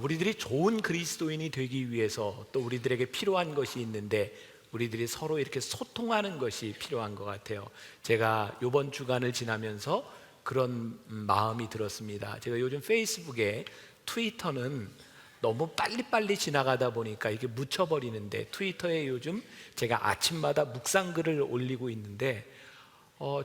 우리들이 좋은 그리스도인이 되기 위해서 또 우리들에게 필요한 것이 있는데 우리들이 서로 이렇게 소통하는 것이 필요한 것 같아요. 제가 이번 주간을 지나면서 그런 마음이 들었습니다. 제가 요즘 페이스북에 트위터는 너무 빨리빨리 지나가다 보니까 이게 묻혀버리는데, 트위터에 요즘 제가 아침마다 묵상글을 올리고 있는데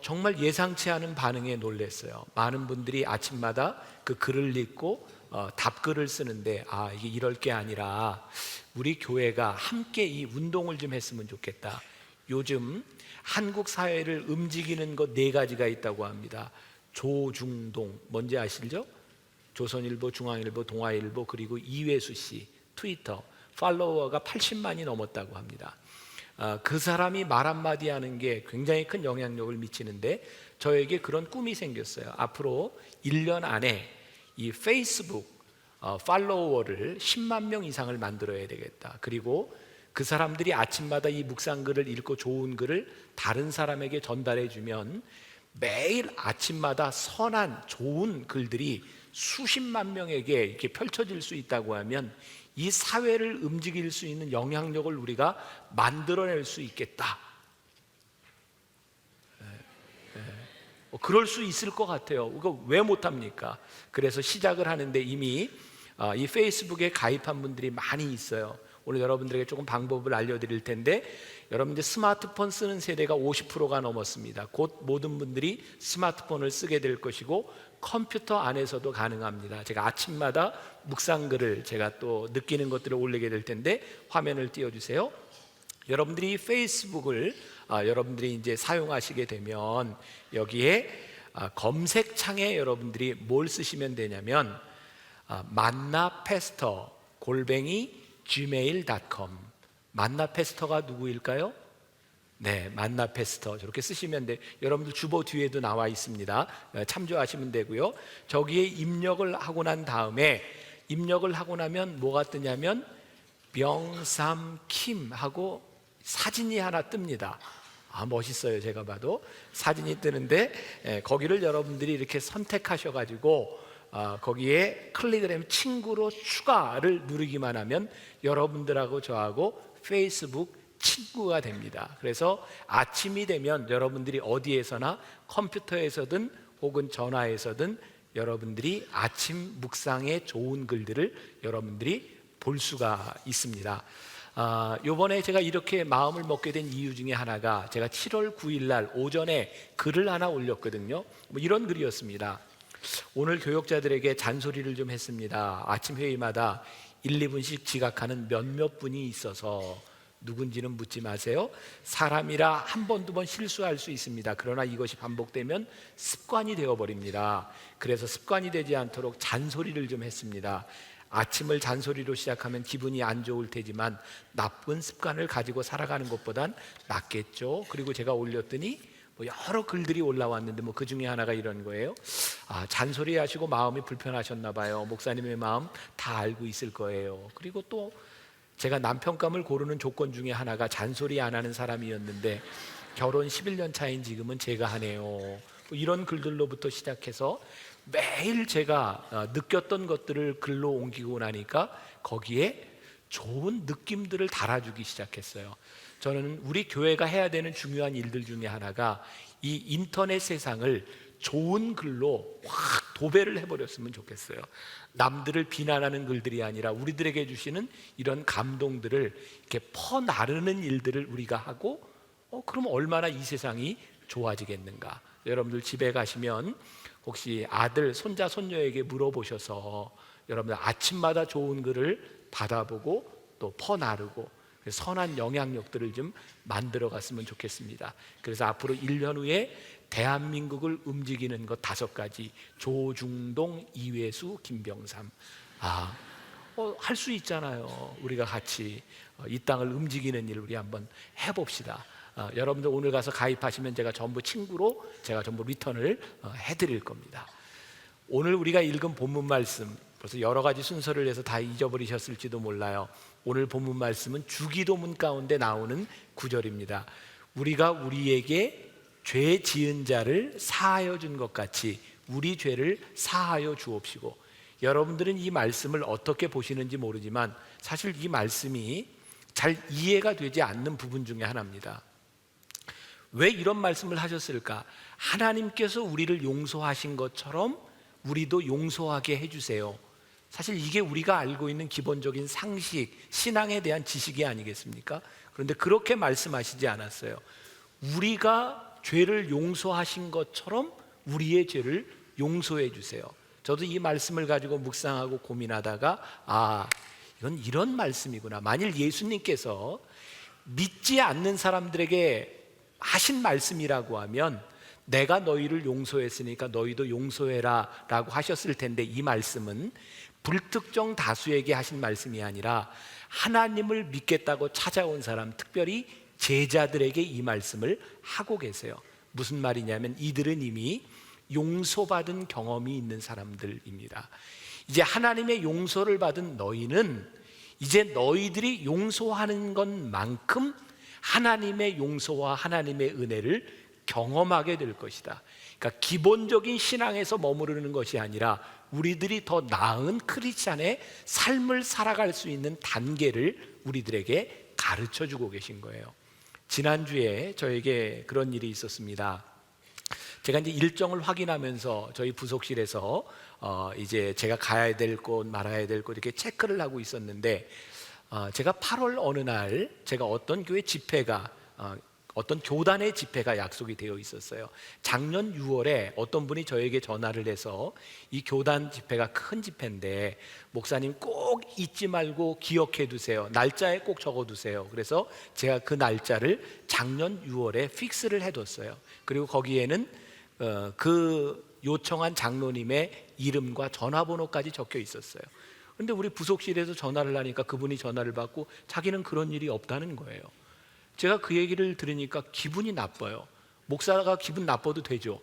정말 예상치 않은 반응에 놀랐어요. 많은 분들이 아침마다 그 글을 읽고 답글을 쓰는데, 이게 이럴 게 아니라 우리 교회가 함께 이 운동을 좀 했으면 좋겠다. 요즘 한국 사회를 움직이는 것 4가지가 있다고 합니다. 조중동, 뭔지 아시죠? 조선일보, 중앙일보, 동아일보, 그리고 이회수 씨 트위터 팔로워가 80만이 넘었다고 합니다. 그 사람이 말 한마디 하는 게 굉장히 큰 영향력을 미치는데, 저에게 그런 꿈이 생겼어요. 앞으로 1년 안에 이 페이스북 팔로워를 10만 명 이상을 만들어야 되겠다. 그리고 그 사람들이 아침마다 이 묵상글을 읽고 좋은 글을 다른 사람에게 전달해 주면 매일 아침마다 선한 좋은 글들이 수십만 명에게 이렇게 펼쳐질 수 있다고 하면 이 사회를 움직일 수 있는 영향력을 우리가 만들어낼 수 있겠다. 그럴 수 있을 것 같아요. 이거 왜 못합니까? 그래서 시작을 하는데 이미 이 페이스북에 가입한 분들이 많이 있어요. 오늘 여러분들에게 조금 방법을 알려드릴 텐데, 여러분들 스마트폰 쓰는 세대가 50%가 넘었습니다. 곧 모든 분들이 스마트폰을 쓰게 될 것이고 컴퓨터 안에서도 가능합니다. 제가 아침마다 묵상글을 제가 또 느끼는 것들을 올리게 될 텐데, 화면을 띄워주세요. 여러분들이 페이스북을 여러분들이 이제 사용하시게 되면 여기에 검색창에 여러분들이 뭘 쓰시면 되냐면 만나페스터 @gmail.com. 만나페스터가 누구일까요? 네, 만나페스터 저렇게 쓰시면 돼. 여러분들 주보 뒤에도 나와 있습니다. 참조하시면 되고요. 저기에 입력을 하고 난 다음에, 입력을 하고 나면 뭐가 뜨냐면 명삼킴 하고 사진이 하나 뜹니다. 멋있어요. 제가 봐도 사진이 뜨는데, 거기를 여러분들이 이렇게 선택하셔가지고 거기에 클릭을 하면 친구로 추가를 누르기만 하면 여러분들하고 저하고 페이스북 친구가 됩니다. 그래서 아침이 되면 여러분들이 어디에서나 컴퓨터에서든 혹은 전화에서든 여러분들이 아침 묵상의 좋은 글들을 여러분들이 볼 수가 있습니다. 요번에 제가 이렇게 마음을 먹게 된 이유 중에 하나가, 제가 7월 9일 날 오전에 글을 하나 올렸거든요. 이런 글이었습니다. 오늘 교역자들에게 잔소리를 좀 했습니다. 아침 회의마다 1, 2분씩 지각하는 몇몇 분이 있어서, 누군지는 묻지 마세요. 사람이라 한 번, 2번 실수할 수 있습니다. 그러나 이것이 반복되면 습관이 되어버립니다. 그래서 습관이 되지 않도록 잔소리를 좀 했습니다. 아침을 잔소리로 시작하면 기분이 안 좋을 테지만 나쁜 습관을 가지고 살아가는 것보단 낫겠죠. 그리고 제가 올렸더니 여러 글들이 올라왔는데 그 중에 하나가 이런 거예요. 잔소리 하시고 마음이 불편하셨나 봐요. 목사님의 마음 다 알고 있을 거예요. 그리고 또 제가 남편감을 고르는 조건 중에 하나가 잔소리 안 하는 사람이었는데 결혼 11년 차인 지금은 제가 하네요. 이런 글들로부터 시작해서 매일 제가 느꼈던 것들을 글로 옮기고 나니까 거기에 좋은 느낌들을 달아주기 시작했어요. 저는 우리 교회가 해야 되는 중요한 일들 중에 하나가 이 인터넷 세상을 좋은 글로 확 도배를 해버렸으면 좋겠어요. 남들을 비난하는 글들이 아니라 우리들에게 주시는 이런 감동들을 이렇게 퍼나르는 일들을 우리가 하고, 그럼 얼마나 이 세상이 좋아지겠는가. 여러분들 집에 가시면 혹시 아들, 손자, 손녀에게 물어보셔서 여러분들 아침마다 좋은 글을 받아보고 또 퍼나르고 선한 영향력들을 좀 만들어 갔으면 좋겠습니다. 그래서 앞으로 1년 후에 대한민국을 움직이는 것 5가지, 조중동, 이회수, 김병삼. 할 수 있잖아요. 우리가 같이 이 땅을 움직이는 일을 우리 한번 해봅시다. 여러분들 오늘 가서 가입하시면 제가 전부 친구로 제가 전부 리턴을 해드릴 겁니다. 오늘 우리가 읽은 본문 말씀, 벌써 여러 가지 순서를 해서 다 잊어버리셨을지도 몰라요. 오늘 본문 말씀은 주기도문 가운데 나오는 구절입니다. 우리가 우리에게 죄 지은 자를 사하여 준 것 같이 우리 죄를 사하여 주옵시고. 여러분들은 이 말씀을 어떻게 보시는지 모르지만 사실 이 말씀이 잘 이해가 되지 않는 부분 중에 하나입니다. 왜 이런 말씀을 하셨을까? 하나님께서 우리를 용서하신 것처럼 우리도 용서하게 해주세요. 사실 이게 우리가 알고 있는 기본적인 상식, 신앙에 대한 지식이 아니겠습니까? 그런데 그렇게 말씀하시지 않았어요. 우리가 죄를 용서하신 것처럼 우리의 죄를 용서해 주세요. 저도 이 말씀을 가지고 묵상하고 고민하다가 이건 이런 말씀이구나. 만일 예수님께서 믿지 않는 사람들에게 하신 말씀이라고 하면 내가 너희를 용서했으니까 너희도 용서해라 라고 하셨을 텐데, 이 말씀은 불특정 다수에게 하신 말씀이 아니라 하나님을 믿겠다고 찾아온 사람, 특별히 제자들에게 이 말씀을 하고 계세요. 무슨 말이냐면 이들은 이미 용서받은 경험이 있는 사람들입니다. 이제 하나님의 용서를 받은 너희는 이제 너희들이 용서하는 것만큼 하나님의 용서와 하나님의 은혜를 경험하게 될 것이다. 그러니까 기본적인 신앙에서 머무르는 것이 아니라 우리들이 더 나은 크리스찬의 삶을 살아갈 수 있는 단계를 우리들에게 가르쳐 주고 계신 거예요. 지난주에 저에게 그런 일이 있었습니다. 제가 이제 일정을 확인하면서 저희 부속실에서 이제 제가 가야 될 곳, 말아야 될 곳 이렇게 체크를 하고 있었는데, 제가 8월 어느 날 제가 어떤 교회 집회가 어떤 교단의 집회가 약속이 되어 있었어요. 작년 6월에 어떤 분이 저에게 전화를 해서 이 교단 집회가 큰 집회인데 목사님 꼭 잊지 말고 기억해 두세요. 날짜에 꼭 적어 두세요. 그래서 제가 그 날짜를 작년 6월에 픽스를 해뒀어요. 그리고 거기에는 그 요청한 장로님의 이름과 전화번호까지 적혀 있었어요. 근데 우리 부속실에서 전화를 하니까 그분이 전화를 받고 자기는 그런 일이 없다는 거예요. 제가 그 얘기를 들으니까 기분이 나빠요. 목사가 기분 나빠도 되죠.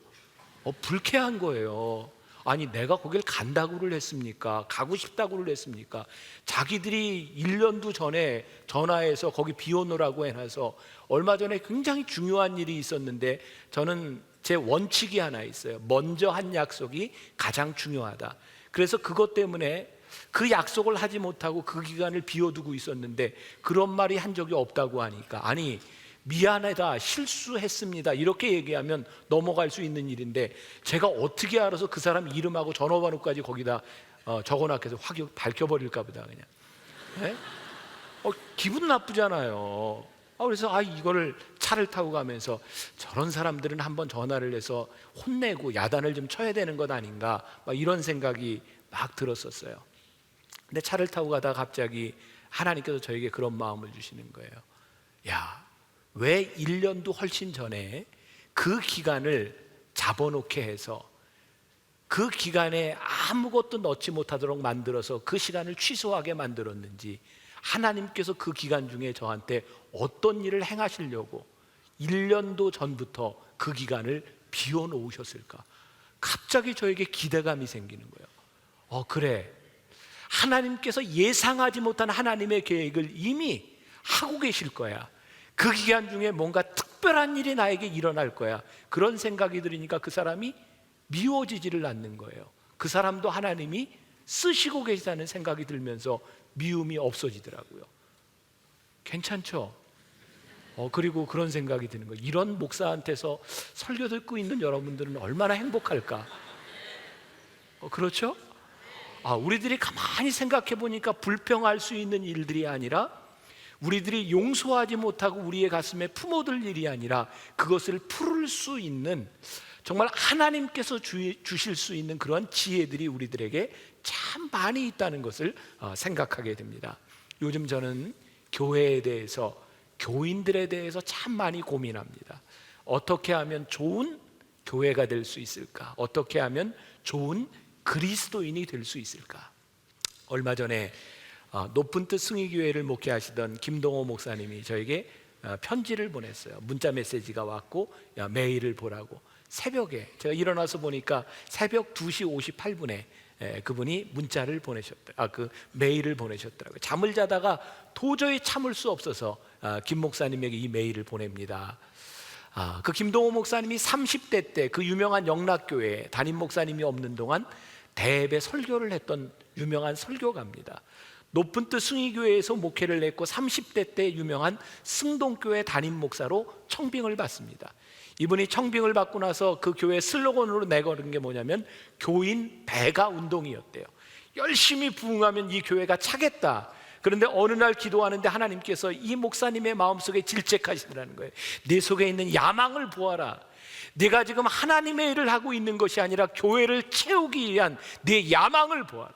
불쾌한 거예요. 아니 내가 거길 간다고를 했습니까? 가고 싶다고를 했습니까? 자기들이 1년도 전에 전화해서 거기 비워놓으라고 해놔서 얼마 전에 굉장히 중요한 일이 있었는데 저는 제 원칙이 하나 있어요. 먼저 한 약속이 가장 중요하다. 그래서 그것 때문에 그 약속을 하지 못하고 그 기간을 비워두고 있었는데 그런 말이 한 적이 없다고 하니까, 아니 미안하다, 실수했습니다 이렇게 얘기하면 넘어갈 수 있는 일인데 제가 어떻게 알아서 그 사람 이름하고 전화번호까지 거기다 적어놨겠어요. 확 밝혀버릴까 보다 그냥. 네? 기분 나쁘잖아요. 그래서 이거를 차를 타고 가면서 저런 사람들은 한번 전화를 해서 혼내고 야단을 좀 쳐야 되는 것 아닌가, 막 이런 생각이 막 들었었어요. 근데 차를 타고 가다가 갑자기 하나님께서 저에게 그런 마음을 주시는 거예요. 야, 왜 1년도 훨씬 전에 그 기간을 잡아놓게 해서 그 기간에 아무것도 넣지 못하도록 만들어서 그 시간을 취소하게 만들었는지, 하나님께서 그 기간 중에 저한테 어떤 일을 행하시려고 1년도 전부터 그 기간을 비워놓으셨을까? 갑자기 저에게 기대감이 생기는 거예요. 그래, 하나님께서 예상하지 못한 하나님의 계획을 이미 하고 계실 거야. 그 기간 중에 뭔가 특별한 일이 나에게 일어날 거야. 그런 생각이 들으니까 그 사람이 미워지지를 않는 거예요. 그 사람도 하나님이 쓰시고 계시다는 생각이 들면서 미움이 없어지더라고요. 괜찮죠? 그리고 그런 생각이 드는 거예요. 이런 목사한테서 설교 듣고 있는 여러분들은 얼마나 행복할까? 그렇죠? 우리들이 가만히 생각해 보니까 불평할 수 있는 일들이 아니라, 우리들이 용서하지 못하고 우리의 가슴에 품어둘 일이 아니라 그것을 풀을 수 있는, 정말 하나님께서 주실 수 있는 그런 지혜들이 우리들에게 참 많이 있다는 것을 생각하게 됩니다. 요즘 저는 교회에 대해서, 교인들에 대해서 참 많이 고민합니다. 어떻게 하면 좋은 교회가 될 수 있을까? 어떻게 하면 좋은 그리스도인이 될 수 있을까? 얼마 전에 높은 뜻 승희교회를 목회하시던 김동호 목사님이 저에게 편지를 보냈어요. 문자 메시지가 왔고 메일을 보라고. 새벽에 제가 일어나서 보니까 새벽 2시 58분에 그분이 문자를 그 메일을 보내셨더라고요. 잠을 자다가 도저히 참을 수 없어서 김 목사님에게 이 메일을 보냅니다. 그 김동호 목사님이 30대 때 그 유명한 영락교회 담임 목사님이 없는 동안 대배 설교를 했던 유명한 설교가입니다. 높은 뜻 승희교회에서 목회를 했고 30대 때 유명한 승동교회 담임 목사로 청빙을 받습니다. 이분이 청빙을 받고 나서 그 교회 슬로건으로 내걸은 게 뭐냐면 교인 배가 운동이었대요. 열심히 부응하면 이 교회가 차겠다. 그런데 어느 날 기도하는데 하나님께서 이 목사님의 마음속에 질책하시더라는 거예요. 내 속에 있는 야망을 보아라. 내가 지금 하나님의 일을 하고 있는 것이 아니라 교회를 채우기 위한 내 야망을 보아라.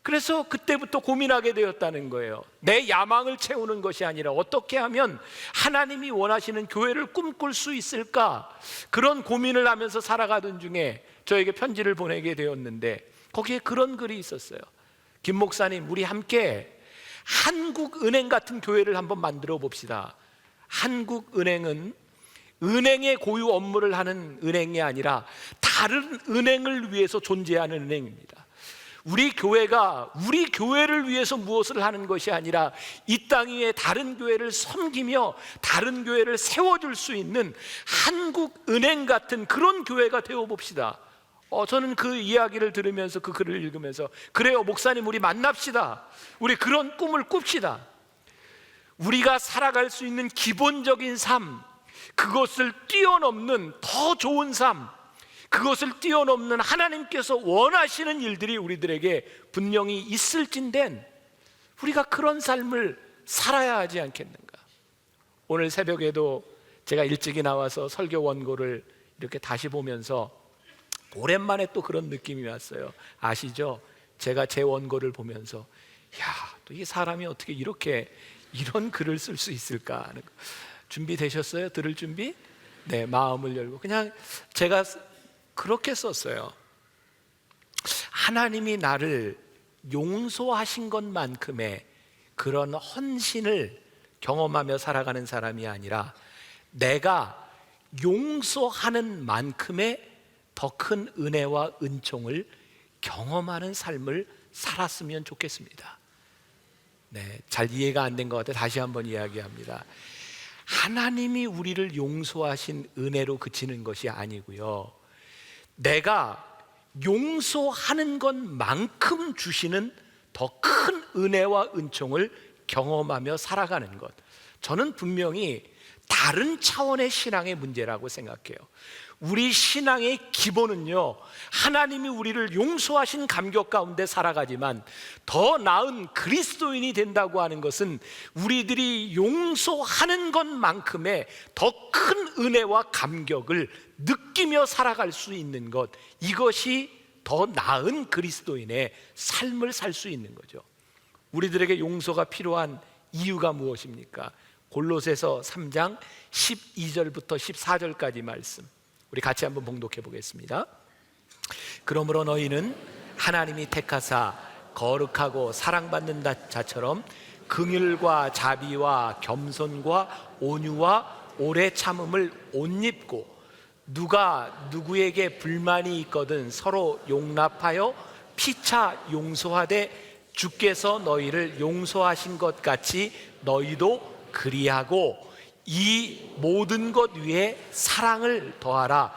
그래서 그때부터 고민하게 되었다는 거예요. 내 야망을 채우는 것이 아니라 어떻게 하면 하나님이 원하시는 교회를 꿈꿀 수 있을까? 그런 고민을 하면서 살아가던 중에 저에게 편지를 보내게 되었는데 거기에 그런 글이 있었어요. 김 목사님, 우리 함께 한국은행 같은 교회를 한번 만들어 봅시다. 한국은행은 은행의 고유 업무를 하는 은행이 아니라 다른 은행을 위해서 존재하는 은행입니다. 우리 교회가 우리 교회를 위해서 무엇을 하는 것이 아니라 이 땅 위에 다른 교회를 섬기며 다른 교회를 세워줄 수 있는 한국은행 같은 그런 교회가 되어봅시다. 저는 그 이야기를 들으면서 그 글을 읽으면서 그래요 목사님, 우리 만납시다. 우리 그런 꿈을 꿉시다. 우리가 살아갈 수 있는 기본적인 삶, 그것을 뛰어넘는 더 좋은 삶, 그것을 뛰어넘는 하나님께서 원하시는 일들이 우리들에게 분명히 있을진된 우리가 그런 삶을 살아야 하지 않겠는가. 오늘 새벽에도 제가 일찍이 나와서 설교 원고를 이렇게 다시 보면서 오랜만에 또 그런 느낌이 왔어요. 아시죠? 제가 제 원고를 보면서 또 이 사람이 어떻게 이런 글을 쓸 수 있을까 하는 거. 준비되셨어요? 들을 준비? 네, 마음을 열고 그냥 제가 그렇게 썼어요. 하나님이 나를 용서하신 것만큼의 그런 헌신을 경험하며 살아가는 사람이 아니라 내가 용서하는 만큼의 더 큰 은혜와 은총을 경험하는 삶을 살았으면 좋겠습니다. 네, 잘 이해가 안 된 것 같아요. 다시 한번 이야기합니다. 하나님이 우리를 용서하신 은혜로 그치는 것이 아니고요, 내가 용서하는 것만큼 주시는 더 큰 은혜와 은총을 경험하며 살아가는 것, 저는 분명히 다른 차원의 신앙의 문제라고 생각해요. 우리 신앙의 기본은요, 하나님이 우리를 용서하신 감격 가운데 살아가지만 더 나은 그리스도인이 된다고 하는 것은 우리들이 용서하는 것만큼의 더 큰 은혜와 감격을 느끼며 살아갈 수 있는 것, 이것이 더 나은 그리스도인의 삶을 살 수 있는 거죠. 우리들에게 용서가 필요한 이유가 무엇입니까? 골로새서 3장 12절부터 14절까지 말씀, 우리 같이 한번 봉독해 보겠습니다. 그러므로 너희는 하나님이 택하사 거룩하고 사랑받는 자처럼 긍휼과 자비와 겸손과 온유와 오래 참음을 옷 입고, 누가 누구에게 불만이 있거든 서로 용납하여 피차 용서하되 주께서 너희를 용서하신 것 같이 너희도 그리하고 이 모든 것 위에 사랑을 더하라.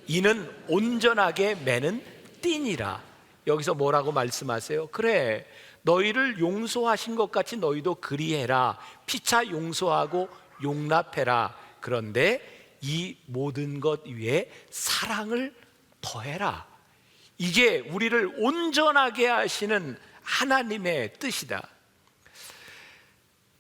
이는 온전하게 매는 띠니라. 여기서 뭐라고 말씀하세요? 그래, 너희를 용서하신 것 같이 너희도 그리해라. 피차 용서하고 용납해라. 그런데 이 모든 것 위에 사랑을 더해라. 이게 우리를 온전하게 하시는 하나님의 뜻이다.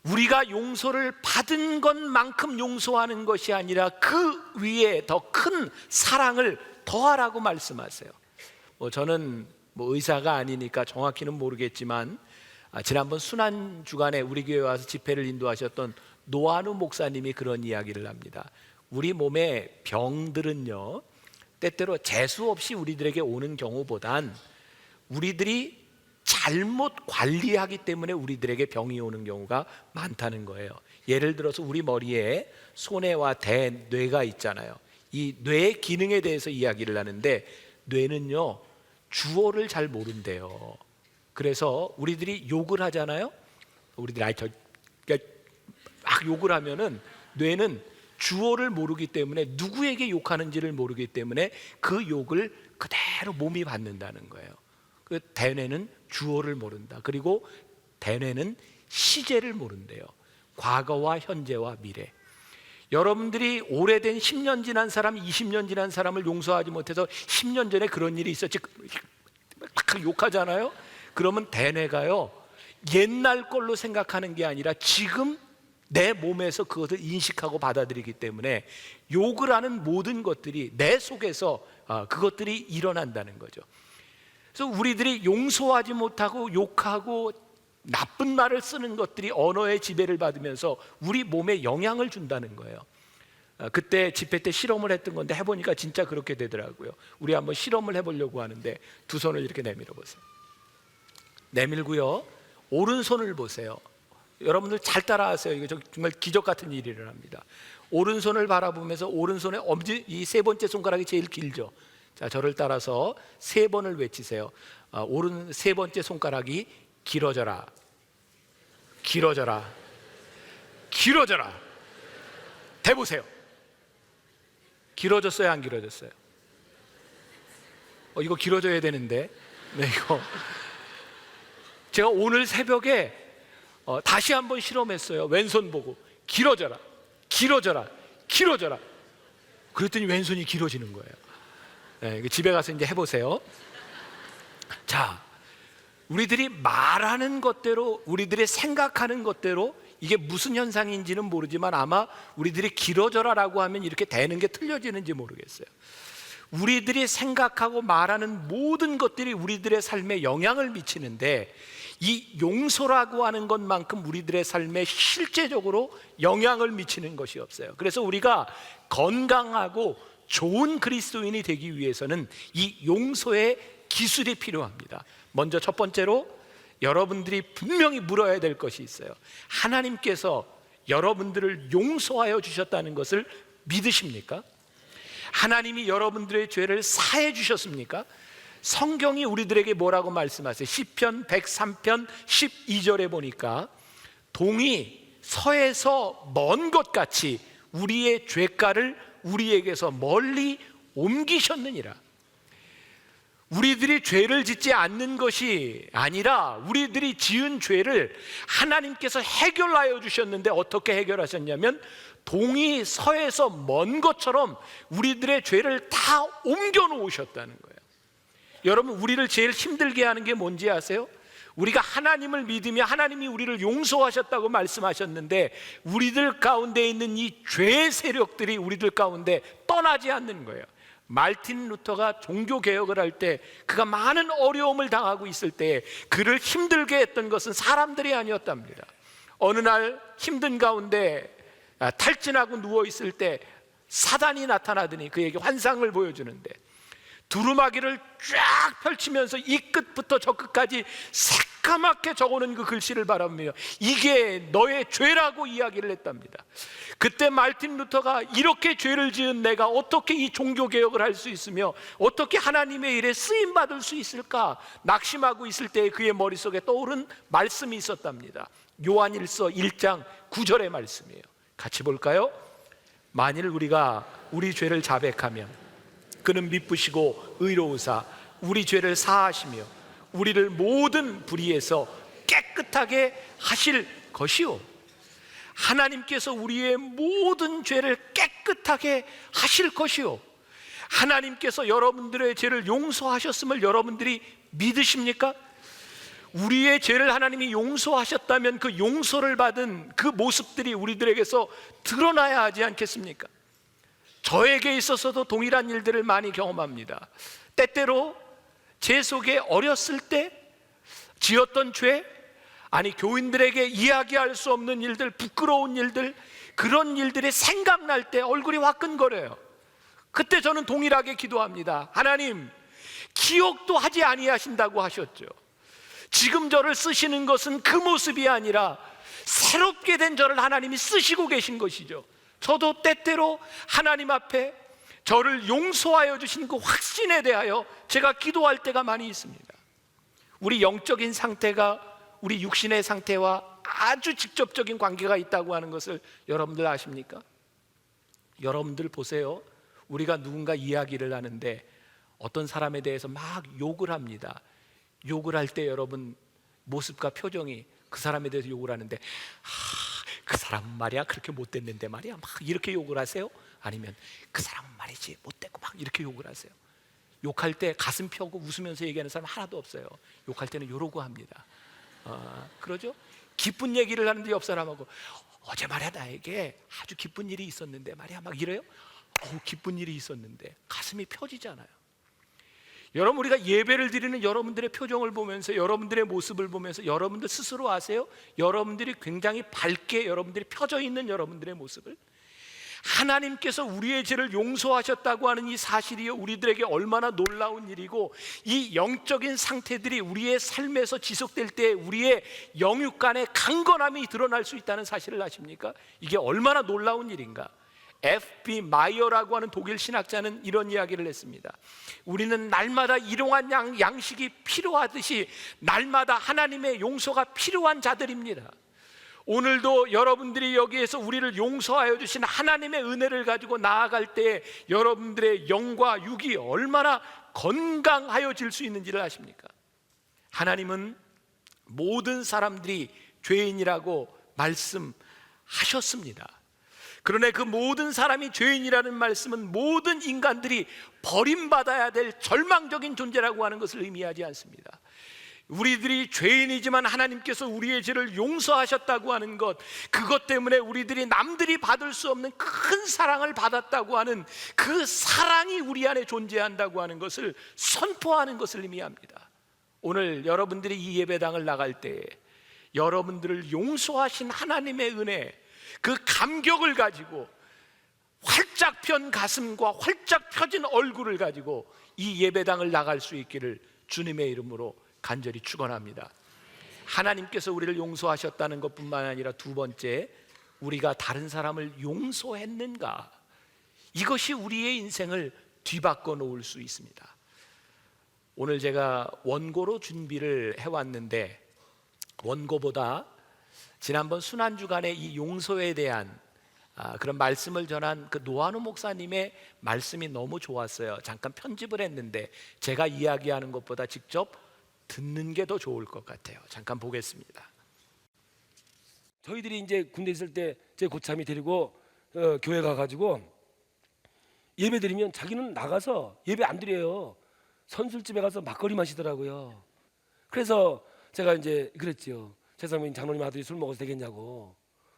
우리가 용서를 받은 것만큼 용서하는 것이 아니라 그 위에 더 큰 사랑을 더하라고 말씀하세요. 저는 의사가 아니니까 정확히는 모르겠지만 지난번 순환주간에 우리 교회 와서 집회를 인도하셨던 노한우 목사님이 그런 이야기를 합니다. 우리 몸의 병들은요, 때때로 재수 없이 우리들에게 오는 경우보단 우리들이 잘못 관리하기 때문에 우리들에게 병이 오는 경우가 많다는 거예요. 예를 들어서 우리 머리에 손해와 대, 뇌가 있잖아요. 이 뇌의 기능에 대해서 이야기를 하는데 뇌는요, 주어를 잘 모른대요. 그래서 우리들이 욕을 하잖아요. 우리들이 막 욕을 하면은 뇌는 주어를 모르기 때문에, 누구에게 욕하는지를 모르기 때문에 그 욕을 그대로 몸이 받는다는 거예요. 그 대뇌는 주어를 모른다. 그리고 대뇌는 시제를 모른대요. 과거와 현재와 미래. 여러분들이 오래된 10년 지난 사람, 20년 지난 사람을 용서하지 못해서 10년 전에 그런 일이 있었지 막 욕하잖아요. 그러면 대뇌가요, 옛날 걸로 생각하는 게 아니라 지금 내 몸에서 그것을 인식하고 받아들이기 때문에 욕을 하는 모든 것들이 내 속에서 그것들이 일어난다는 거죠. 그래서 우리들이 용서하지 못하고 욕하고 나쁜 말을 쓰는 것들이 언어의 지배를 받으면서 우리 몸에 영향을 준다는 거예요. 그때 집회 때 실험을 했던 건데 해보니까 진짜 그렇게 되더라고요. 우리 한번 실험을 해보려고 하는데 두 손을 이렇게 내밀어 보세요. 내밀고요, 오른손을 보세요. 여러분들 잘 따라하세요. 이거 정말 기적 같은 일이 일어납니다. 오른손을 바라보면서 오른손의 엄지, 이 세 번째 손가락이 제일 길죠. 자, 저를 따라서 세 번을 외치세요. 오른 세 번째 손가락이 길어져라, 길어져라, 길어져라. 대보세요. 길어졌어요, 안 길어졌어요? 이거 길어져야 되는데. 네, 이거 제가 오늘 새벽에 다시 한번 실험했어요. 왼손 보고 길어져라, 길어져라, 길어져라. 그랬더니 왼손이 길어지는 거예요. 네, 집에 가서 이제 해보세요. 자, 우리들이 말하는 것대로, 우리들이 생각하는 것대로, 이게 무슨 현상인지는 모르지만 아마 우리들이 길어져라라고 하면 이렇게 되는 게 틀려지는지 모르겠어요. 우리들이 생각하고 말하는 모든 것들이 우리들의 삶에 영향을 미치는데, 이 용서라고 하는 것만큼 우리들의 삶에 실제적으로 영향을 미치는 것이 없어요. 그래서 우리가 건강하고 좋은 그리스도인이 되기 위해서는 이 용서의 기술이 필요합니다. 먼저 첫 번째로 여러분들이 분명히 물어야 될 것이 있어요. 하나님께서 여러분들을 용서하여 주셨다는 것을 믿으십니까? 하나님이 여러분들의 죄를 사해 주셨습니까? 성경이 우리들에게 뭐라고 말씀하세요? 시편 103편 12절에 보니까 동이 서에서 먼 것 같이 우리의 죄가를 우리에게서 멀리 옮기셨느니라. 우리들이 죄를 짓지 않는 것이 아니라 우리들이 지은 죄를 하나님께서 해결하여 주셨는데, 어떻게 해결하셨냐면 동이 서에서 먼 것처럼 우리들의 죄를 다 옮겨 놓으셨다는 거예요. 여러분, 우리를 제일 힘들게 하는 게 뭔지 아세요? 우리가 하나님을 믿으며 하나님이 우리를 용서하셨다고 말씀하셨는데 우리들 가운데 있는 이 죄의 세력들이 우리들 가운데 떠나지 않는 거예요. 말틴 루터가 종교개혁을 할 때 그가 많은 어려움을 당하고 있을 때 그를 힘들게 했던 것은 사람들이 아니었답니다. 어느 날 힘든 가운데 탈진하고 누워있을 때 사단이 나타나더니 그에게 환상을 보여주는데, 두루마기를 쫙 펼치면서 이 끝부터 저 끝까지 새까맣게 적어놓은 그 글씨를 바라보며 이게 너의 죄라고 이야기를 했답니다. 그때 말틴 루터가 이렇게 죄를 지은 내가 어떻게 이 종교개혁을 할 수 있으며 어떻게 하나님의 일에 쓰임받을 수 있을까 낙심하고 있을 때 그의 머릿속에 떠오른 말씀이 있었답니다. 요한일서 1장 9절의 말씀이에요. 같이 볼까요? 만일 우리가 우리 죄를 자백하면 그는 미쁘시고 의로우사 우리 죄를 사하시며 우리를 모든 불의에서 깨끗하게 하실 것이요. 하나님께서 우리의 모든 죄를 깨끗하게 하실 것이요. 하나님께서 여러분들의 죄를 용서하셨음을 여러분들이 믿으십니까? 우리의 죄를 하나님이 용서하셨다면 그 용서를 받은 그 모습들이 우리들에게서 드러나야 하지 않겠습니까? 저에게 있어서도 동일한 일들을 많이 경험합니다. 때때로 제 속에 어렸을 때 지었던 죄, 아니 교인들에게 이야기할 수 없는 일들, 부끄러운 일들, 그런 일들이 생각날 때 얼굴이 화끈거려요. 그때 저는 동일하게 기도합니다. 하나님, 기억도 하지 아니하신다고 하셨죠. 지금 저를 쓰시는 것은 그 모습이 아니라 새롭게 된 저를 하나님이 쓰시고 계신 것이죠. 저도 때때로 하나님 앞에 저를 용서하여 주신 그 확신에 대하여 제가 기도할 때가 많이 있습니다. 우리 영적인 상태가 우리 육신의 상태와 아주 직접적인 관계가 있다고 하는 것을 여러분들 아십니까? 여러분들 보세요. 우리가 누군가 이야기를 하는데 어떤 사람에 대해서 막 욕을 합니다. 욕을 할 때 여러분 모습과 표정이 그 사람에 대해서 욕을 하는데 그 사람은 말이야 그렇게 못됐는데 말이야 막 이렇게 욕을 하세요? 아니면 그 사람은 말이지 못됐고 막 이렇게 욕을 하세요? 욕할 때 가슴 펴고 웃으면서 얘기하는 사람 하나도 없어요. 욕할 때는 이러고 합니다. 그러죠? 기쁜 얘기를 하는데 옆 사람하고 어제 말이야 나에게 아주 기쁜 일이 있었는데 말이야 막 이래요? 기쁜 일이 있었는데 가슴이 펴지잖아요. 여러분 우리가 예배를 드리는 여러분들의 표정을 보면서 여러분들의 모습을 보면서 여러분들 스스로 아세요? 여러분들이 굉장히 밝게 여러분들이 펴져 있는 여러분들의 모습을 하나님께서 우리의 죄를 용서하셨다고 하는 이 사실이 우리들에게 얼마나 놀라운 일이고 이 영적인 상태들이 우리의 삶에서 지속될 때 우리의 영육간의 강건함이 드러날 수 있다는 사실을 아십니까? 이게 얼마나 놀라운 일인가? F.B. 마이어라고 하는 독일 신학자는 이런 이야기를 했습니다. 우리는 날마다 일용할 양식이 필요하듯이 날마다 하나님의 용서가 필요한 자들입니다. 오늘도 여러분들이 여기에서 우리를 용서하여 주신 하나님의 은혜를 가지고 나아갈 때 여러분들의 영과 육이 얼마나 건강하여질 수 있는지를 아십니까? 하나님은 모든 사람들이 죄인이라고 말씀하셨습니다. 그러나 그 모든 사람이 죄인이라는 말씀은 모든 인간들이 버림받아야 될 절망적인 존재라고 하는 것을 의미하지 않습니다. 우리들이 죄인이지만 하나님께서 우리의 죄를 용서하셨다고 하는 것, 그것 때문에 우리들이 남들이 받을 수 없는 큰 사랑을 받았다고 하는 그 사랑이 우리 안에 존재한다고 하는 것을 선포하는 것을 의미합니다. 오늘 여러분들이 이 예배당을 나갈 때 여러분들을 용서하신 하나님의 은혜, 그 감격을 가지고 활짝 편 가슴과 활짝 펴진 얼굴을 가지고 이 예배당을 나갈 수 있기를 주님의 이름으로 간절히 축원합니다. 하나님께서 우리를 용서하셨다는 것뿐만 아니라 두 번째, 우리가 다른 사람을 용서했는가? 이것이 우리의 인생을 뒤바꿔 놓을 수 있습니다. 오늘 제가 원고로 준비를 해왔는데 원고보다 지난번 순환주간에 이 용서에 대한 그런 말씀을 전한 그 노한우 목사님의 말씀이 너무 좋았어요. 잠깐 편집을 했는데 제가 이야기하는 것보다 직접 듣는 게 더 좋을 것 같아요. 잠깐 보겠습니다. 저희들이 이제 군대 있을 때 제 고참이 데리고 교회 가가지고 예배 드리면 자기는 나가서 예배 안 드려요. 선술집에 가서 막걸리 마시더라고요. 그래서 제가 이제 그랬지요. 최상민 장로님 아들이 술 먹어도 되겠냐고.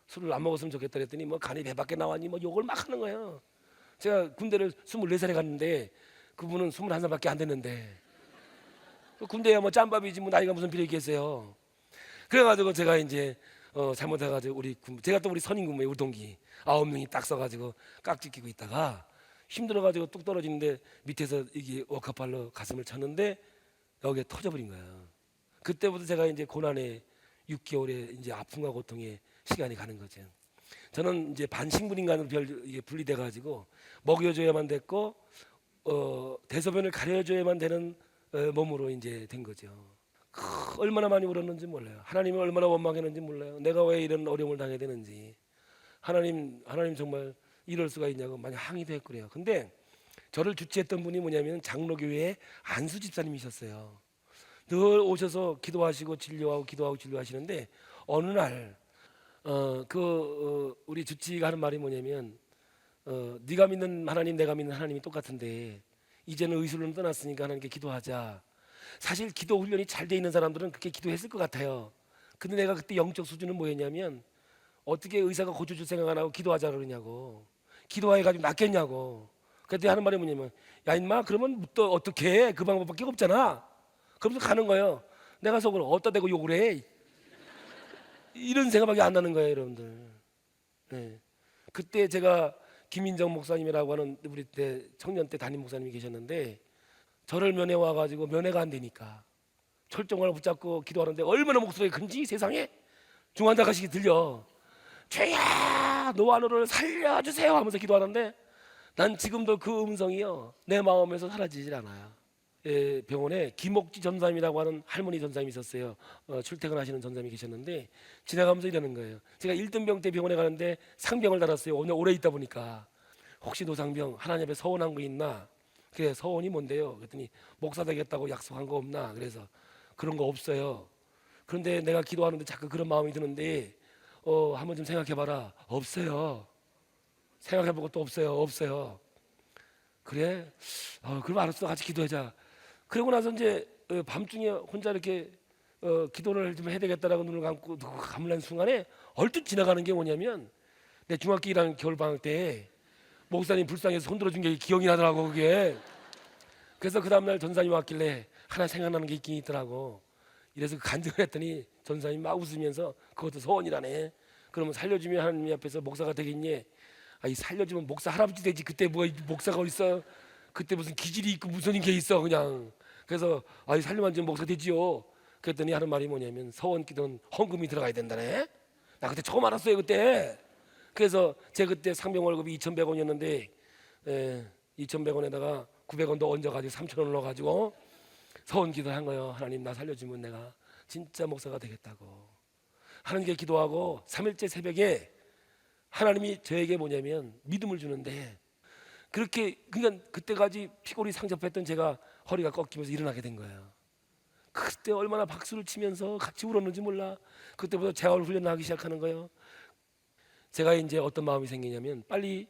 술을 안 먹었으면 좋겠다 그랬더니 뭐 간이 배밖에 나왔니 뭐 욕을 막 하는 거예요. 제가 군대를 24살에 갔는데 그분은 21살밖에 안 됐는데 군대야 뭐 짬밥이지 뭐 나이가 무슨 필요 있겠어요. 그래가지고 제가 이제 잘못해가지고 제가 또 우리 선임 근무에 우리 동기 9명이 딱 써가지고 깍지 끼고 있다가 힘들어가지고 뚝 떨어지는데 밑에서 이게 워커팔로 가슴을 쳤는데 여기에 터져버린 거예요. 그때부터 제가 이제 고난의 6개월의 이제 아픔과 고통의 시간이 가는 거죠. 저는 이제 반신분인간으로 이게 분리돼가지고 먹여줘야만 됐고 대소변을 가려줘야만 되는 몸으로 이제 된 거죠. 얼마나 많이 울었는지 몰라요. 하나님이 얼마나 원망했는지 몰라요. 내가 왜 이런 어려움을 당해야 되는지. 하나님 정말 이럴 수가 있냐고 많이 항의도 했고요. 근데 저를 주치했던 분이 뭐냐면 장로교회 안수 집사님이셨어요. 늘 오셔서 기도하시고 진료하고 기도하고 진료하시는데 어느 날 우리 주치가 하는 말이 뭐냐면 네가 믿는 하나님 내가 믿는 하나님이 똑같은데 이제는 의술로는 떠났으니까 하나님께 기도하자. 사실 기도 훈련이 잘 돼 있는 사람들은 그렇게 기도했을 것 같아요. 근데 내가 그때 영적 수준은 뭐였냐면 어떻게 의사가 고쳐줄 생각 안 하고 기도하자 그러냐고. 기도해가지고 낫겠냐고. 그때 하는 말이 뭐냐면 야 임마 그러면 또 어떻게 해? 그 방법밖에 없잖아. 그러면서 가는 거예요. 내가 속으로 어디다 대고 욕을 해? 이런 생각밖에 안 나는 거예요 여러분들. 네. 그때 제가 김인정 목사님이라고 하는 우리 때 청년 때 담임 목사님이 계셨는데 저를 면회 와가지고 면회가 안 되니까 철종을 붙잡고 기도하는데 얼마나 목소리가 큰지 세상에 중환자가시기 들려. 죄야 노안우를 살려주세요 하면서 기도하는데 난 지금도 그 음성이요 내 마음에서 사라지질 않아요. 병원에 김옥지 전사님이라고 하는 할머니 전사님이 있었어요. 출퇴근하시는 전사님이 계셨는데 지나가면서 이러는 거예요. 제가 1등병 때 병원에 가는데 상병을 달았어요. 오래 있다 보니까 혹시 노상병 하나님 앞에 서운한 거 있나? 그래, 서원이 뭔데요? 그랬더니 목사 되겠다고 약속한 거 없나? 그래서 그런 거 없어요. 그런데 내가 기도하는데 자꾸 그런 마음이 드는데 한번 좀 생각해봐라. 없어요. 생각해보고 또 없어요. 그래? 그럼 알았어. 같이 기도하자. 그러고 나서 이제 밤중에 혼자 이렇게 기도를 좀 해야 되겠다라고 눈을 감고 감는 순간에 얼핏 지나가는 게 뭐냐면 내 중학교 1학년 겨울방학 때 목사님 불쌍해서 손들어 준 게 기억이 나더라고 그게. 그래서 그 다음날 전사님 왔길래 하나 생각나는 게 있긴 있더라고. 이래서 그 간증을 했더니 전사님 막 웃으면서 그것도 소원이라네. 그러면 살려주면 하나님 앞에서 목사가 되겠니? 이 살려주면 목사 할아버지 되지. 그때 뭐 목사가 어딨어? 그때 무슨 기질이 있고 무슨 게 있어 그냥. 그래서 살려만 주면 목사 되지요. 그랬더니 하는 말이 뭐냐면 서원 기도는 헌금이 들어가야 된다네. 나 그때 처음 알았어요 그때. 그래서 제 그때 상병 월급이 2,100원이었는데 2,100원에다가 900원 더 얹어가지고 3,000원 넣어가지고 서원 기도한 거예요. 하나님 나 살려주면 내가 진짜 목사가 되겠다고. 하나님께 기도하고 3일째 새벽에 하나님이 저에게 뭐냐면 믿음을 주는데 그렇게 그러니까 그때까지 피골이 상접했던 제가 허리가 꺾이면서 일어나게 된 거예요. 그때 얼마나 박수를 치면서 같이 울었는지 몰라. 그때부터 재활 훈련을 하기 시작하는 거예요. 제가 이제 어떤 마음이 생기냐면 빨리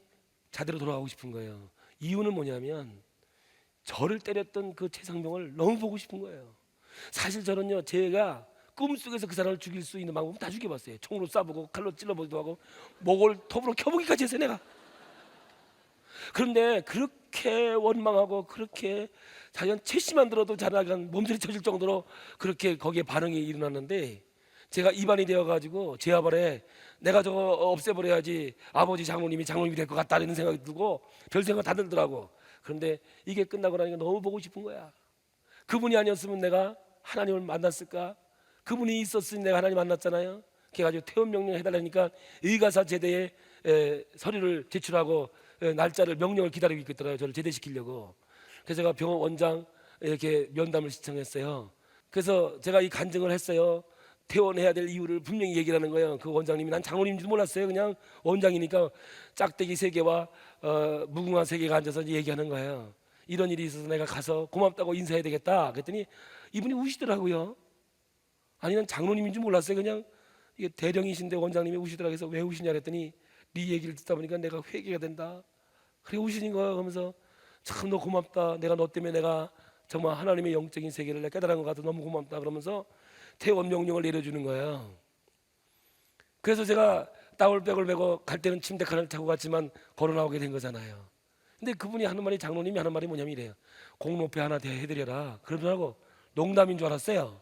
자대로 돌아가고 싶은 거예요. 이유는 뭐냐면 저를 때렸던 그 최상병을 너무 보고 싶은 거예요. 사실 저는요 제가 꿈속에서 그 사람을 죽일 수 있는 방법은 다 죽여봤어요. 총으로 쏴보고 칼로 찔러보기도 하고 목을 톱으로 켜보기까지 했어요 내가. 그런데 그렇게 원망하고 그렇게 자연 채씨만 들어도 자라간 몸살이 쳐질 정도로 그렇게 거기에 반응이 일어났는데 제가 입안이 되어가지고 제 아발에 내가 저거 없애버려야지 아버지 장로님이 될 것 같다 이런 생각이 들고 별 생각 다 들더라고. 그런데 이게 끝나고 나니까 너무 보고 싶은 거야. 그분이 아니었으면 내가 하나님을 만났을까? 그분이 있었으니 내가 하나님 만났잖아요. 그래가지고 퇴원 명령 해달라니까 의가사 제대에 서류를 제출하고 날짜를 명령을 기다리고 있더라고요. 저를 제대시키려고. 그래서 제가 병원 원장 이렇게 면담을 신청했어요. 그래서 제가 이 간증을 했어요. 퇴원해야 될 이유를 분명히 얘기를 하는 거예요. 그 원장님이 난 장로님인지도 몰랐어요. 그냥 원장이니까 짝대기 3개와 무궁화 3개가 앉아서 얘기하는 거예요. 이런 일이 있어서 내가 가서 고맙다고 인사해야 되겠다. 그랬더니 이분이 우시더라고요. 아니 난 장로님인지 몰랐어요. 그냥 이게 대령이신데 원장님이 우시더라고요. 그래서 왜 우시냐 그랬더니 네 얘기를 듣다 보니까 내가 회개가 된다. 그래 우시는 거야. 그러면서 참 너 고맙다. 내가 너 때문에 내가 정말 하나님의 영적인 세계를 내가 깨달은 것 같아. 너무 고맙다. 그러면서 퇴원 명령을 내려주는 거예요. 그래서 제가 따올백을 메고 갈 때는 침대 칸을 타고 갔지만 걸어 나오게 된 거잖아요. 근데 그분이 하는 말이 장로님이 하는 말이 뭐냐면 이래요. 공로패 하나 해드려라. 그러더라고. 농담인 줄 알았어요.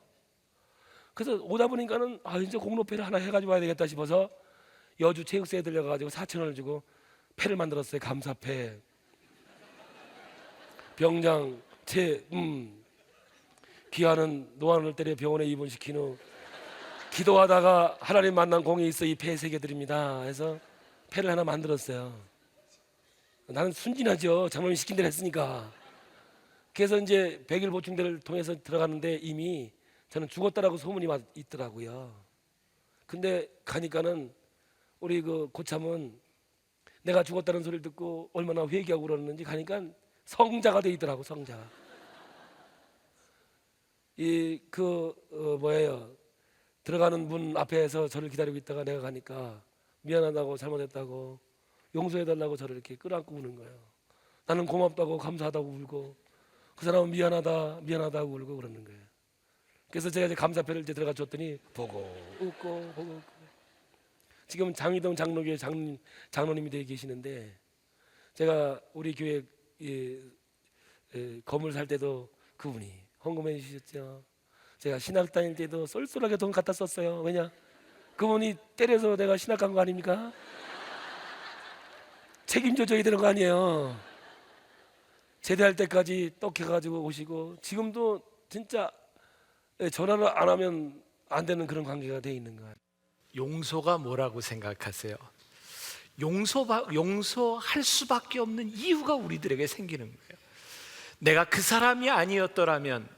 그래서 오다 보니까는 이제 공로패를 하나 해가지고 와야 되겠다 싶어서 여주 체육사에 들려가지고 4,000원을 주고 패를 만들었어요. 감사패. 병장 귀하는 노안을 때려 병원에 입원시킨 후 기도하다가 하나님 만난 공이 있어 이 패 새겨드립니다 해서 패를 하나 만들었어요. 나는 순진하죠. 장로님이 시킨 대로 했으니까. 그래서 이제 100일 보충대를 통해서 들어갔는데 이미 저는 죽었다라고 소문이 있더라고요. 근데 가니까는 우리 그 고참은 내가 죽었다는 소리를 듣고 얼마나 회개하고 그러는지 가니까 성자가 돼 있더라고. 성자가. 들어가는 문 앞에서 저를 기다리고 있다가 내가 가니까 미안하다고 잘못했다고 용서해달라고 저를 이렇게 끌어안고 우는 거예요. 나는 고맙다고 감사하다고 울고 그 사람은 미안하다고 울고 그러는 거예요. 그래서 제가 이제 감사패를 이제 들어가 줬더니 보고 웃고 지금 장희동 장로교회 장로님이 되어 계시는데 제가 우리 교회 건물 살 때도 그분이 헌금해 주셨죠. 제가 신학 다닐 때도 쏠쏠하게 돈 갖다 썼어요. 왜냐? 그분이 때려서 내가 신학 간 거 아닙니까? 책임져 줘야 되는 거 아니에요. 제대할 때까지 떡해가지고 오시고 지금도 진짜 전화를 안 하면 안 되는 그런 관계가 돼 있는 거예요. 용서가 뭐라고 생각하세요? 용서할 수밖에 없는 이유가 우리들에게 생기는 거예요. 내가 그 사람이 아니었더라면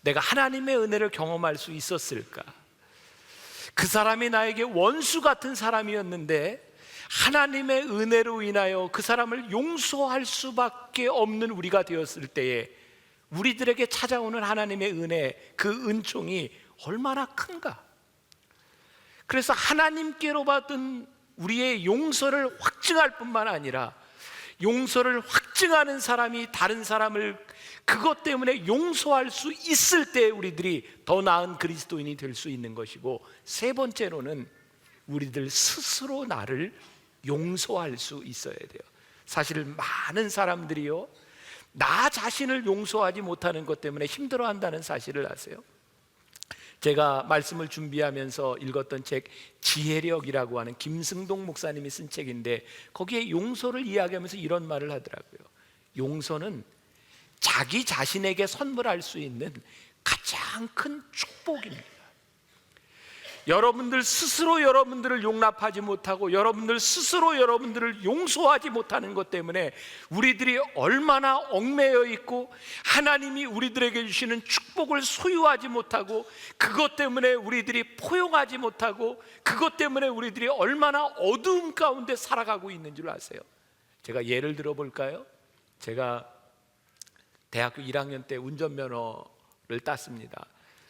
내가 하나님의 은혜를 경험할 수 있었을까? 그 사람이 나에게 원수 같은 사람이었는데 하나님의 은혜로 인하여 그 사람을 용서할 수밖에 없는 우리가 되었을 때에 우리들에게 찾아오는 하나님의 은혜, 그 은총이 얼마나 큰가. 그래서 하나님께로 받은 우리의 용서를 확증할 뿐만 아니라 용서를 확증하는 사람이 다른 사람을 그것 때문에 용서할 수 있을 때 우리들이 더 나은 그리스도인이 될 수 있는 것이고, 세 번째로는 우리들 스스로 나를 용서할 수 있어야 돼요. 사실 많은 사람들이요, 나 자신을 용서하지 못하는 것 때문에 힘들어한다는 사실을 아세요? 제가 말씀을 준비하면서 읽었던 책 지혜력이라고 하는 김승동 목사님이 쓴 책인데, 거기에 용서를 이야기하면서 이런 말을 하더라고요. 용서는 자기 자신에게 선물할 수 있는 가장 큰 축복입니다. 여러분들 스스로 여러분들을 용납하지 못하고 여러분들 스스로 여러분들을 용서하지 못하는 것 때문에 우리들이 얼마나 얽매여 있고, 하나님이 우리들에게 주시는 축복을 소유하지 못하고, 그것 때문에 우리들이 포용하지 못하고, 그것 때문에 우리들이 얼마나 어두움 가운데 살아가고 있는 줄 아세요? 제가 예를 들어 볼까요? 제가 대학교 1학년 때 운전면허를 땄습니다.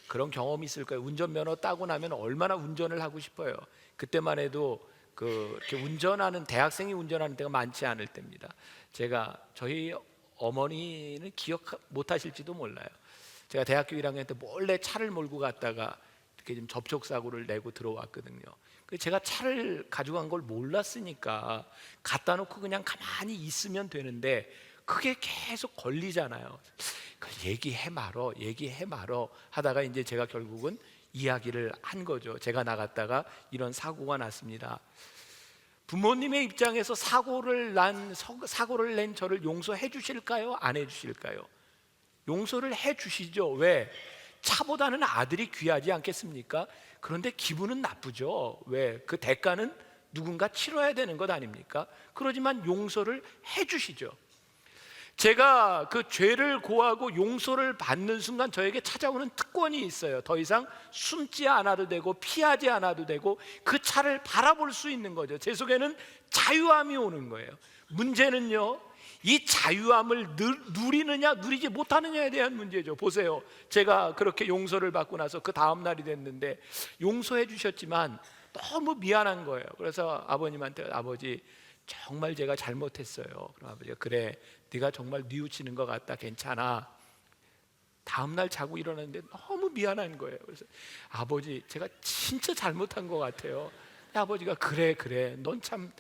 그런 경험이 있을 거예요. 운전면허 따고 나면 얼마나 운전을 하고 싶어요. 그때만 해도 이렇게 운전하는, 대학생이 운전하는 때가 많지 않을 때입니다. 저희 어머니는 기억 못 하실지도 몰라요. 제가 대학교 1학년 때 몰래 차를 몰고 갔다가 이렇게 좀 접촉사고를 내고 들어왔거든요. 제가 차를 가져간 걸 몰랐으니까 갖다 놓고 그냥 가만히 있으면 되는데 그게 계속 걸리잖아요. 얘기해 말어 하다가 이제 제가 결국은 이야기를 한 거죠. 제가 나갔다가 이런 사고가 났습니다. 부모님의 입장에서 사고를 낸 저를 용서해 주실까요? 안 해 주실까요? 용서를 해 주시죠. 왜? 차보다는 아들이 귀하지 않겠습니까? 그런데 기분은 나쁘죠. 왜? 그 대가는 누군가 치러야 되는 것 아닙니까? 그러지만 용서를 해 주시죠. 제가 그 죄를 고하고 용서를 받는 순간 저에게 찾아오는 특권이 있어요. 더 이상 숨지 않아도 되고 피하지 않아도 되고 그 차를 바라볼 수 있는 거죠. 제 속에는 자유함이 오는 거예요. 문제는요, 이 자유함을 누리느냐 누리지 못하느냐에 대한 문제죠. 보세요, 제가 그렇게 용서를 받고 나서 그 다음 날이 됐는데 용서해 주셨지만 너무 미안한 거예요. 그래서 아버님한테, 아버지 정말 제가 잘못했어요. 그럼 아버지가, 그래, 네가 정말 뉘우치는 것 같다, 괜찮아. 다음 날 자고 일어났는데 너무 미안한 거예요. 그래서 아버지 제가 진짜 잘못한 것 같아요. 아버지가 그래 넌 참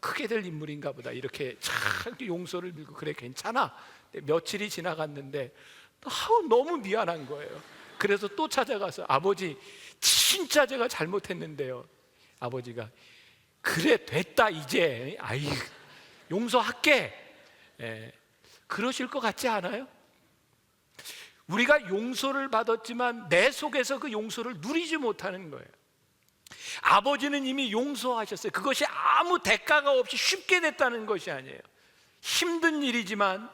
크게 될 인물인가 보다, 이렇게 참 용서를 빌고, 그래 괜찮아. 며칠이 지나갔는데 너무 미안한 거예요. 그래서 또 찾아가서, 아버지 진짜 제가 잘못했는데요. 아버지가, 그래 됐다 이제, 용서할게. 그러실 것 같지 않아요? 우리가 용서를 받았지만 내 속에서 그 용서를 누리지 못하는 거예요. 아버지는 이미 용서하셨어요. 그것이 아무 대가가 없이 쉽게 됐다는 것이 아니에요. 힘든 일이지만,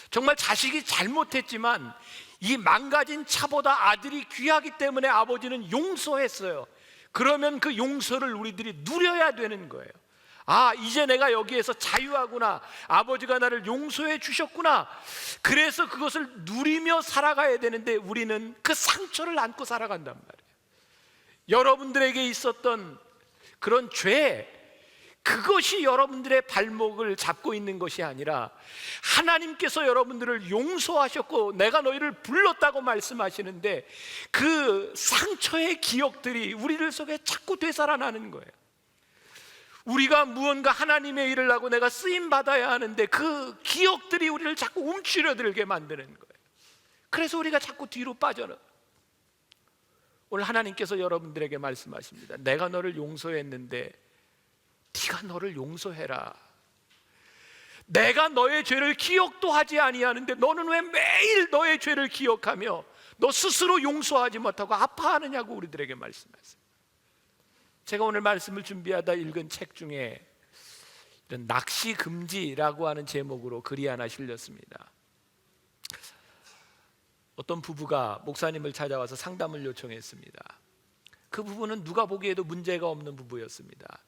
정말 자식이 잘못했지만 이 망가진 차보다 아들이 귀하기 때문에 아버지는 용서했어요. 그러면 그 용서를 우리들이 누려야 되는 거예요. 이제 내가 여기에서 자유하구나, 아버지가 나를 용서해 주셨구나. 그래서 그것을 누리며 살아가야 되는데 우리는 그 상처를 안고 살아간단 말이에요. 여러분들에게 있었던 그런 죄, 그것이 여러분들의 발목을 잡고 있는 것이 아니라 하나님께서 여러분들을 용서하셨고 내가 너희를 불렀다고 말씀하시는데, 그 상처의 기억들이 우리들 속에 자꾸 되살아나는 거예요. 우리가 무언가 하나님의 일을 하고 내가 쓰임 받아야 하는데 그 기억들이 우리를 자꾸 움츠려들게 만드는 거예요. 그래서 우리가 자꾸 뒤로 빠져나. 오늘 하나님께서 여러분들에게 말씀하십니다. 내가 너를 용서했는데 네가 너를 용서해라. 내가 너의 죄를 기억도 하지 아니하는데 너는 왜 매일 너의 죄를 기억하며 너 스스로 용서하지 못하고 아파하느냐고 우리들에게 말씀하세요. 제가 오늘 말씀을 준비하다 읽은 책 중에 이런 낚시 금지라고 하는 제목으로 글이 하나 실렸습니다. 어떤 부부가 목사님을 찾아와서 상담을 요청했습니다. 그 부부는 누가 보기에도 문제가 없는 부부였습니다.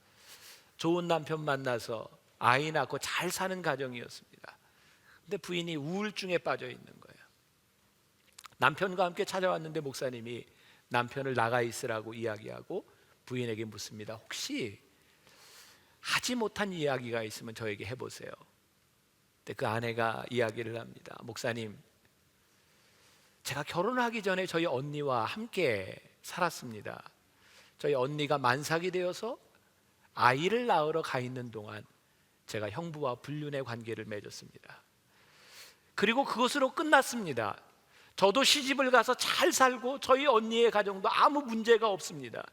좋은 남편 만나서 아이 낳고 잘 사는 가정이었습니다. 근데 부인이 우울증에 빠져 있는 거예요. 남편과 함께 찾아왔는데 목사님이 남편을 나가 있으라고 이야기하고 부인에게 묻습니다. 혹시 하지 못한 이야기가 있으면 저에게 해보세요. 근데 그 아내가 이야기를 합니다. 목사님, 제가 결혼하기 전에 저희 언니와 함께 살았습니다. 저희 언니가 만삭이 되어서 아이를 낳으러 가 있는 동안 제가 형부와 불륜의 관계를 맺었습니다. 그리고 그것으로 끝났습니다. 저도 시집을 가서 잘 살고 저희 언니의 가정도 아무 문제가 없습니다.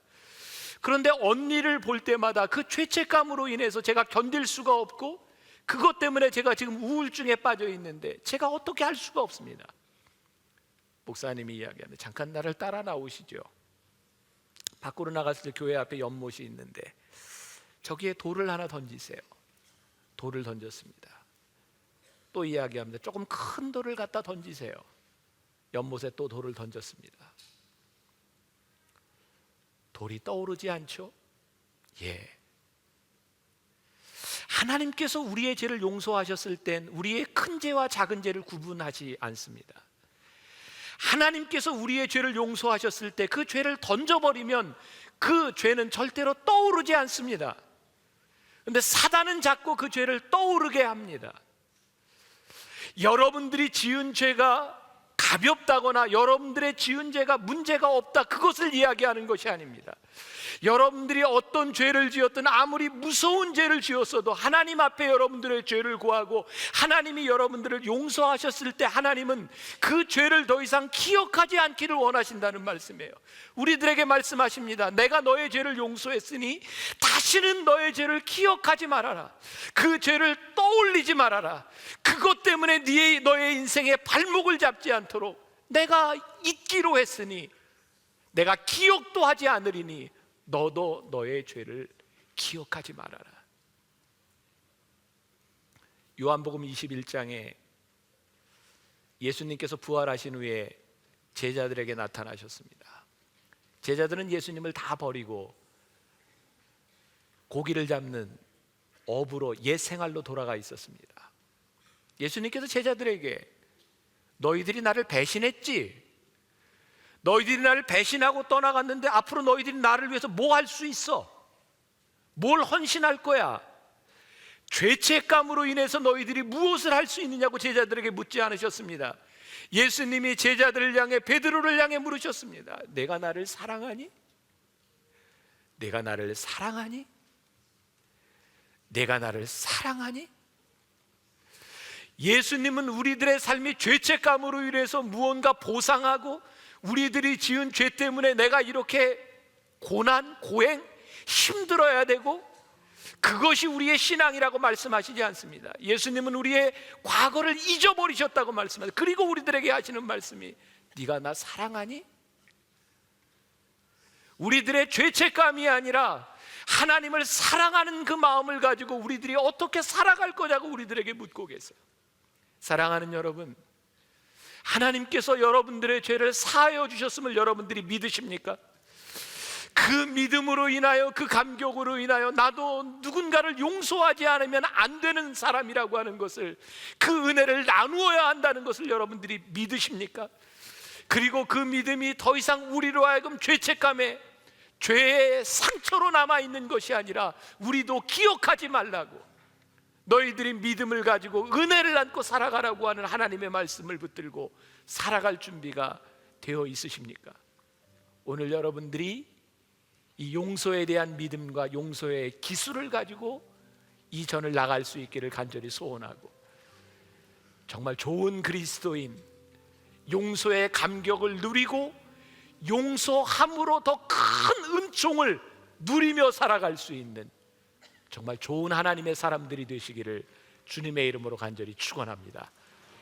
그런데 언니를 볼 때마다 그 죄책감으로 인해서 제가 견딜 수가 없고 그것 때문에 제가 지금 우울증에 빠져 있는데 제가 어떻게 할 수가 없습니다. 목사님이 이야기합니다. 잠깐 나를 따라 나오시죠. 밖으로 나갔을 때 교회 앞에 연못이 있는데 저기에 돌을 하나 던지세요. 돌을 던졌습니다. 또 이야기합니다. 조금 큰 돌을 갖다 던지세요. 연못에 또 돌을 던졌습니다. 돌이 떠오르지 않죠? 예. 하나님께서 우리의 죄를 용서하셨을 땐 우리의 큰 죄와 작은 죄를 구분하지 않습니다. 하나님께서 우리의 죄를 용서하셨을 때 그 죄를 던져버리면 그 죄는 절대로 떠오르지 않습니다. 그런데 사단은 자꾸 그 죄를 떠오르게 합니다. 여러분들이 지은 죄가 가볍다거나 여러분들의 지은 죄가 문제가 없다, 그것을 이야기하는 것이 아닙니다. 여러분들이 어떤 죄를 지었든 아무리 무서운 죄를 지었어도 하나님 앞에 여러분들의 죄를 구하고 하나님이 여러분들을 용서하셨을 때 하나님은 그 죄를 더 이상 기억하지 않기를 원하신다는 말씀이에요. 우리들에게 말씀하십니다. 내가 너의 죄를 용서했으니 다시는 너의 죄를 기억하지 말아라. 그 죄를 떠올리지 말아라. 그것 때문에 너의 인생에 발목을 잡지 않도록 내가 잊기로 했으니 내가 기억도 하지 않으리니 너도 너의 죄를 기억하지 말아라. 요한복음 21장에 예수님께서 부활하신 후에 제자들에게 나타나셨습니다. 제자들은 예수님을 다 버리고 고기를 잡는 어부로 옛 생활로 돌아가 있었습니다. 예수님께서 제자들에게 너희들이 나를 배신했지? 너희들이 나를 배신하고 떠나갔는데 앞으로 너희들이 나를 위해서 뭐 할 수 있어? 뭘 헌신할 거야? 죄책감으로 인해서 너희들이 무엇을 할 수 있느냐고 제자들에게 묻지 않으셨습니다. 예수님이 제자들을 향해, 베드로를 향해 물으셨습니다. 내가 나를 사랑하니? 내가 나를 사랑하니? 내가 나를 사랑하니? 예수님은 우리들의 삶이 죄책감으로 인해서 무언가 보상하고 우리들이 지은 죄 때문에 내가 이렇게 고난, 고행, 힘들어야 되고 그것이 우리의 신앙이라고 말씀하시지 않습니다. 예수님은 우리의 과거를 잊어버리셨다고 말씀하세요. 그리고 우리들에게 하시는 말씀이 네가 나 사랑하니? 우리들의 죄책감이 아니라 하나님을 사랑하는 그 마음을 가지고 우리들이 어떻게 살아갈 거냐고 우리들에게 묻고 계세요. 사랑하는 여러분, 하나님께서 여러분들의 죄를 사하여 주셨음을 여러분들이 믿으십니까? 그 믿음으로 인하여, 그 감격으로 인하여 나도 누군가를 용서하지 않으면 안 되는 사람이라고 하는 것을, 그 은혜를 나누어야 한다는 것을 여러분들이 믿으십니까? 그리고 그 믿음이 더 이상 우리로 하여금 죄책감에, 죄의 상처로 남아있는 것이 아니라 우리도 기억하지 말라고, 너희들이 믿음을 가지고 은혜를 안고 살아가라고 하는 하나님의 말씀을 붙들고 살아갈 준비가 되어 있으십니까? 오늘 여러분들이 이 용서에 대한 믿음과 용서의 기술을 가지고 이 전을 나갈 수 있기를 간절히 소원하고, 정말 좋은 그리스도인, 용서의 감격을 누리고 용서함으로 더 큰 은총을 누리며 살아갈 수 있는 정말 좋은 하나님의 사람들이 되시기를 주님의 이름으로 간절히 축원합니다.